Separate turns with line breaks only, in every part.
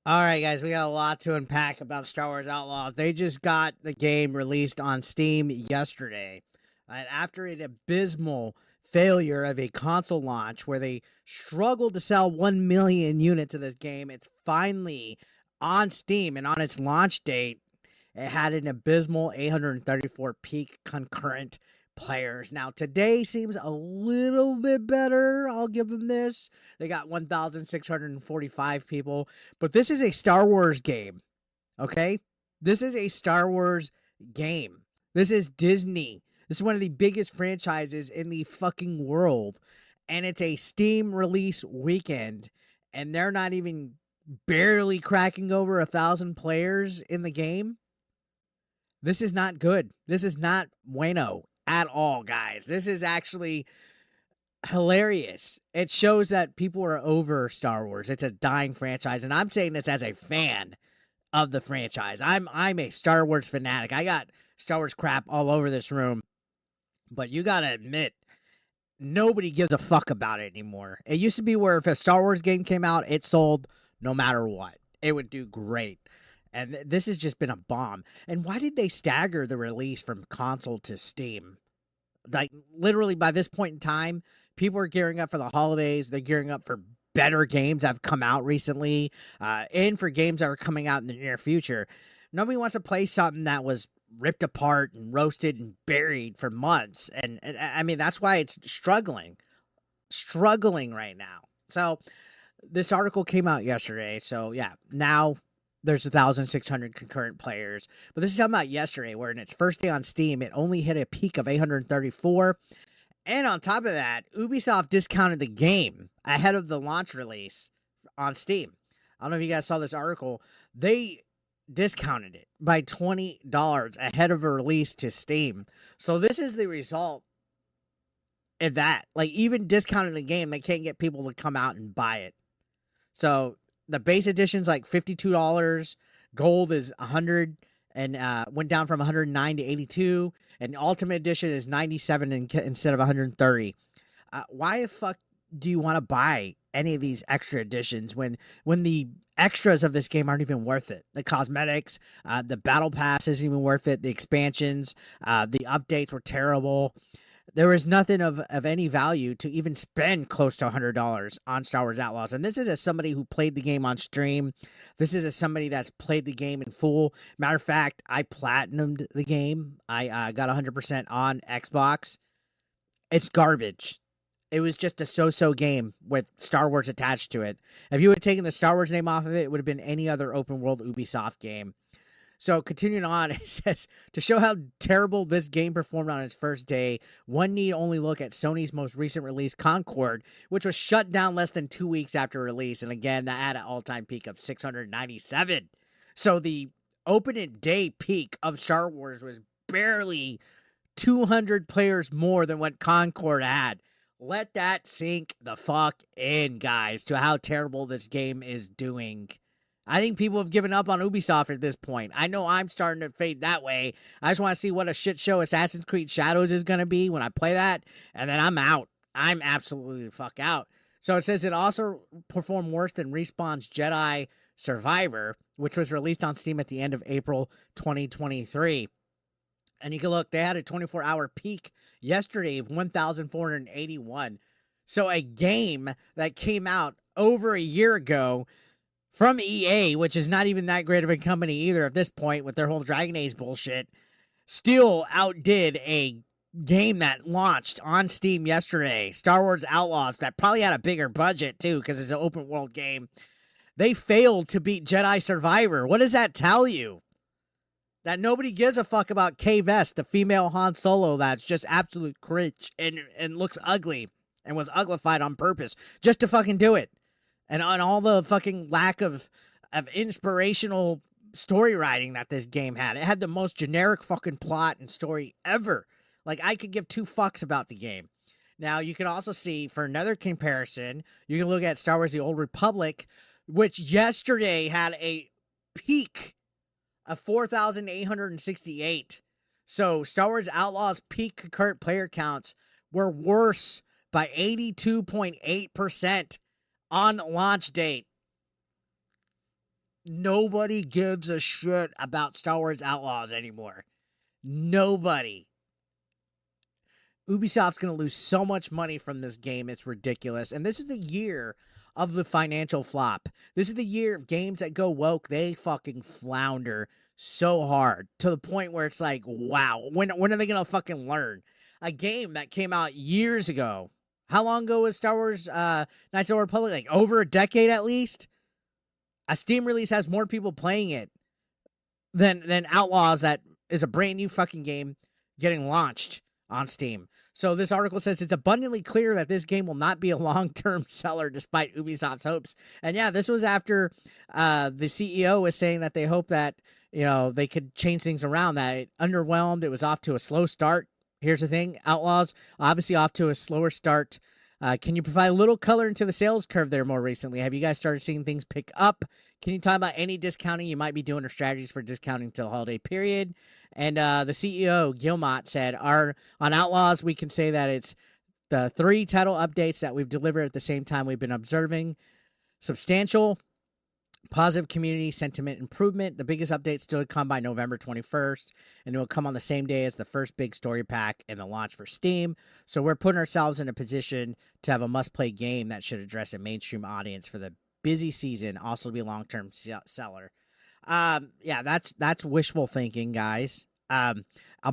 All right, guys, we got a lot to unpack about Star Wars Outlaws. They just got the game released on Steam yesterday. And after an abysmal failure of a console launch where they struggled to sell 1 million units of this game, it's finally on Steam. And on its launch date, it had an abysmal 834 peak concurrent players. Now, today seems a little bit better. I'll give them this. They got 1,645 people. But this is a Star Wars game, okay? This is a Star Wars game. This is Disney. This is one of the biggest franchises in the fucking world. And it's a Steam release weekend. And they're not even barely cracking over 1,000 players in the game. This is not good. This is not bueno at all, guys. This is actually hilarious. It shows that people are over Star Wars. It's a dying franchise, and I'm saying this as a fan of the franchise. I'm a Star Wars fanatic. I got Star Wars crap all over this room, but you gotta admit, nobody gives a fuck about it anymore. It used to be where if a Star Wars game came out, it sold no matter what. It would do great. And this has just been a bomb. And why did they stagger the release from console to Steam? Like, literally, by this point in time, people are gearing up for the holidays. They're gearing up for better games that have come out recently, and for games that are coming out in the near future. Nobody wants to play something that was ripped apart and roasted and buried for months. And I mean, that's why it's struggling right now. So this article came out yesterday. So, yeah, now there's 1,600 concurrent players. But this is talking about yesterday, where in its first day on Steam, it only hit a peak of 834. And on top of that, Ubisoft discounted the game ahead of the launch release on Steam. I don't know if you guys saw this article. They discounted it by $20 ahead of a release to Steam. So this is the result of that. Like, even discounting the game, they can't get people to come out and buy it. So the base edition's like $52. Gold is $100 and went down from $109 to $82. And Ultimate Edition is $97 instead of $130. Why the fuck do you want to buy any of these extra editions when the extras of this game aren't even worth it? The cosmetics, the battle pass isn't even worth it. The expansions, the updates were terrible. There was nothing of any value to even spend close to $100 on Star Wars Outlaws. And this is as somebody who played the game on stream. This is as somebody that's played the game in full. Matter of fact, I platinumed the game. I got 100% on Xbox. It's garbage. It was just a so-so game with Star Wars attached to it. If you had taken the Star Wars name off of it, it would have been any other open world Ubisoft game. So continuing on, it says, to show how terrible this game performed on its first day, one need only look at Sony's most recent release, Concord, which was shut down less than 2 weeks after release. And again, that had an all-time peak of 697. So the opening day peak of Star Wars was barely 200 players more than what Concord had. Let that sink the fuck in, guys, to how terrible this game is doing. I think people have given up on Ubisoft at this point. I know I'm starting to fade that way. I just want to see what a shit show Assassin's Creed Shadows is going to be when I play that, and then I'm out. I'm absolutely the fuck out. So it says it also performed worse than Respawn's Jedi Survivor, which was released on Steam at the end of April 2023. And you can look, they had a 24-hour peak yesterday of 1,481. So a game that came out over a year ago from EA, which is not even that great of a company either at this point with their whole Dragon Age bullshit, still outdid a game that launched on Steam yesterday, Star Wars Outlaws, that probably had a bigger budget too because it's an open world game. They failed to beat Jedi Survivor. What does that tell you? That nobody gives a fuck about K-Vest, the female Han Solo that's just absolute cringe and looks ugly and was uglified on purpose just to fucking do it. And on all the fucking lack of inspirational story writing that this game had. It had the most generic fucking plot and story ever. Like, I could give two fucks about the game. Now, you can also see, for another comparison, you can look at Star Wars The Old Republic, which yesterday had a peak of 4,868. So, Star Wars Outlaws' peak concurrent player counts were worse by 82.8% on launch date. Nobody gives a shit about Star Wars Outlaws anymore. Nobody. Ubisoft's going to lose so much money from this game. It's ridiculous. And this is the year of the financial flop. This is the year of games that go woke. They fucking flounder so hard to the point where it's like, wow, when are they going to fucking learn? A game that came out years ago. How long ago was Star Wars Knights of the Republic? Like over a decade at least? A Steam release has more people playing it than Outlaws, that is a brand new fucking game getting launched on Steam. So this article says it's abundantly clear that this game will not be a long-term seller despite Ubisoft's hopes. And yeah, this was after the CEO was saying that they hope that, you know, they could change things around, that it underwhelmed. It was off to a slow start. Here's the thing, Outlaws, obviously off to a slower start. Can you provide a little color into the sales curve there more recently? Have you guys started seeing things pick up? Can you talk about any discounting you might be doing or strategies for discounting till the holiday period? And the CEO, Gilmot, said, on Outlaws, we can say that it's the 3 title updates that we've delivered at the same time we've been observing. Substantial positive community sentiment improvement. The biggest update still to come by November 21st, and it will come on the same day as the first big story pack and the launch for Steam. So we're putting ourselves in a position to have a must-play game that should address a mainstream audience for the busy season, also be a long-term seller. Yeah, that's wishful thinking, guys. A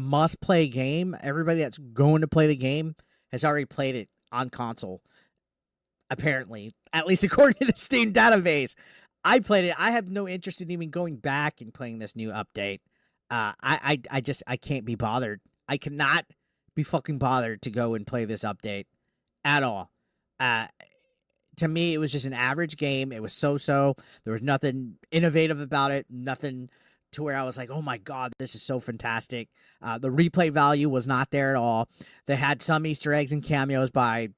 must-play game. Everybody that's going to play the game has already played it on console, apparently, at least according to the Steam database. I played it. I have no interest in even going back and playing this new update. I can't be bothered. I cannot be fucking bothered to go and play this update at all. To me, it was just an average game. It was so-so. There was nothing innovative about it. Nothing to where I was like, oh my God, this is so fantastic. The replay value was not there at all. They had some Easter eggs and cameos by,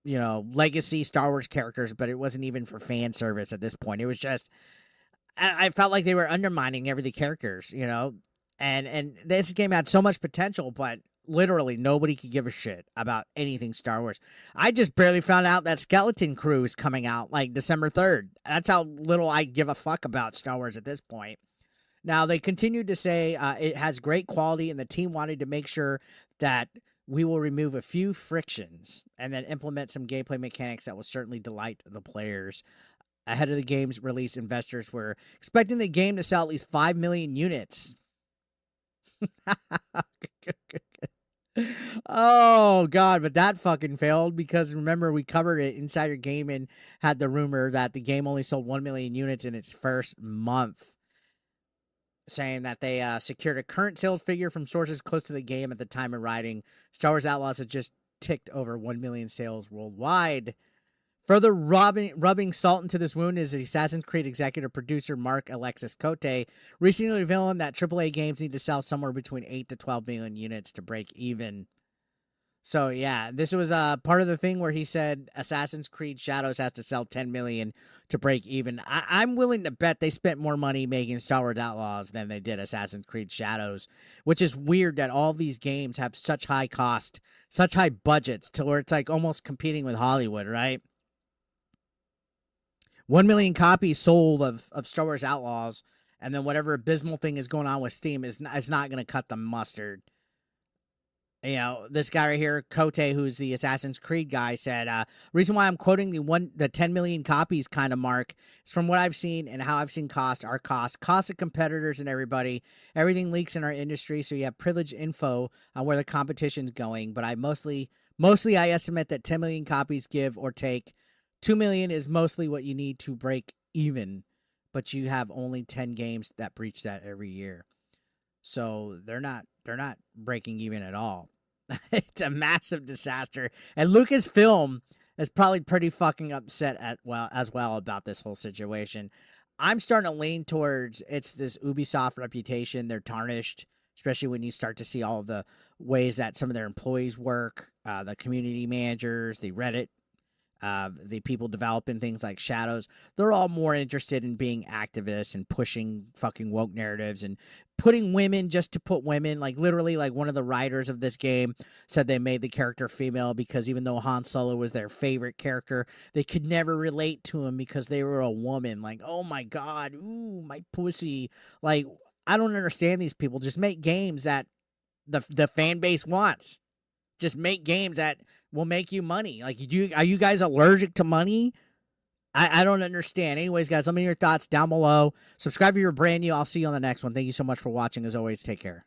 you know, legacy Star Wars characters, but it wasn't even for fan service at this point. It was just, I felt like they were undermining every the characters, you know, and this game had so much potential, but literally nobody could give a shit about anything Star Wars. I just barely found out that Skeleton Crew is coming out like December 3rd. That's how little I give a fuck about Star Wars at this point. Now, they continued to say it has great quality, and the team wanted to make sure that we will remove a few frictions and then implement some gameplay mechanics that will certainly delight the players. Ahead of the game's release, investors were expecting the game to sell at least 5 million units. Oh, God, but that fucking failed because, remember, we covered it. Insider Gaming had the rumor that the game only sold 1 million units in its first month, saying that they secured a current sales figure from sources close to the game at the time of writing. Star Wars Outlaws had just ticked over 1 million sales worldwide. Further rubbing salt into this wound is the Assassin's Creed executive producer Mark Alexis Cote recently revealing that AAA games need to sell somewhere between 8 to 12 million units to break even. So, yeah, this was part of the thing where he said Assassin's Creed Shadows has to sell 10 million to break even. I'm willing to bet they spent more money making Star Wars Outlaws than they did Assassin's Creed Shadows, which is weird that all these games have such high cost, such high budgets, to where it's like almost competing with Hollywood, right? 1 million copies sold of Star Wars Outlaws, and then whatever abysmal thing is going on with Steam is not going to cut the mustard. You know, this guy right here, Cote, who's the Assassin's Creed guy, said, reason why I'm quoting the 10 million copies kind of mark is from what I've seen and how I've seen cost of competitors and everybody. Everything leaks in our industry, so you have privileged info on where the competition's going. But I mostly I estimate that 10 million copies give or take. 2 million is mostly what you need to break even, but you have only 10 games that breach that every year. So they're not breaking even at all. It's a massive disaster. And Lucasfilm is probably pretty fucking upset as well about this whole situation. I'm starting to lean towards it's this Ubisoft reputation. They're tarnished, especially when you start to see all the ways that some of their employees work, the community managers, the Reddit the people developing things like Shadows, they're all more interested in being activists and pushing fucking woke narratives and putting women just to put women. Like literally, like one of the writers of this game said they made the character female because even though Han Solo was their favorite character, they could never relate to him because they were a woman. Like, oh my God, ooh, my pussy. Like, I don't understand these people. Just make games that the fan base wants. Just make games that will make you money. Like, are you guys allergic to money? I don't understand. Anyways, guys, let me know your thoughts down below. Subscribe if you're brand new. I'll see you on the next one. Thank you so much for watching. As always, take care.